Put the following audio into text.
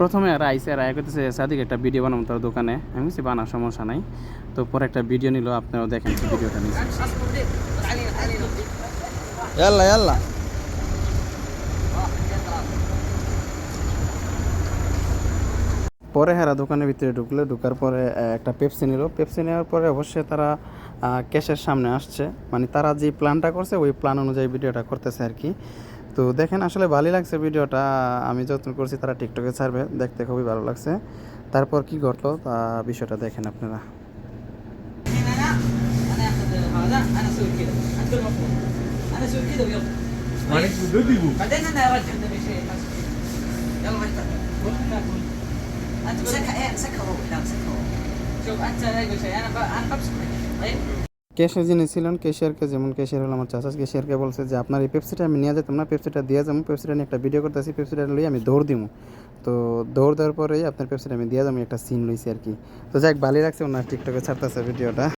প্রথমে আর আইসে আর আয়া করতেছে সাদিক একটা ভিডিও বানাবো তোর দোকানে, আমি বলছি বানা, সমস্যা নাই। তো পরে একটা ভিডিও নিল, আপনারাও দেখেন কি ভিডিওটা নিচ্ছে। يلا يلا পরে হেরা দোকানের ভিতরে ঢুকলো, ঢুকার পরে একটা পেপসি নিল। পেপসি নেওয়ার পরে অবশ্যই তারা ক্যাশের সামনে আসছে, মানে তারা যে প্ল্যানটা করছে ওই প্ল্যান অনুযায়ী ভিডিওটা করতেছে আর কি। তো দেখেন আসলে ভালোই লাগছে ভিডিওটা, আমি যত্ন করছি তারা টিকটকে ছাড়বে, দেখতে খুবই ভালো লাগছে। তারপর কি ঘটলো তা বিষয়টা দেখেন আপনারা। انا اخذ هذا، انا اسوي كذا، انت المفروض انا اسوي كذا ويلا. مالك بدو بعدين انا ارجع تبي شيء يلا ما انت مسكها هو، لا مسكها هو. شوف انت لا يقول شيء، انا بمسك طيب. ক্যাশে যিনি ছিলেন ক্যাশিয়ারকে, যেমন ক্যাশিয়ার হলো আমার চাচা, ক্যাশিয়ারকে বলছে যে আপনার এই পেপসিটা আমি নিয়ে যেতাম না, পেপসিটা দিয়ে যাবো, পেপসিটা নিয়ে একটা ভিডিও করতেছি, পেপসিটা লইয়ে আমি দৌড় দিব। তো দৌড় দেওয়ার পরেই আপনার পেপসিটা আমি দিয়ে যাবো, একটা সিন লইছি আর কি। তো যাক ভালোই লাগছে, ওনার টিকটকে ছাড়তেছে ভিডিওটা।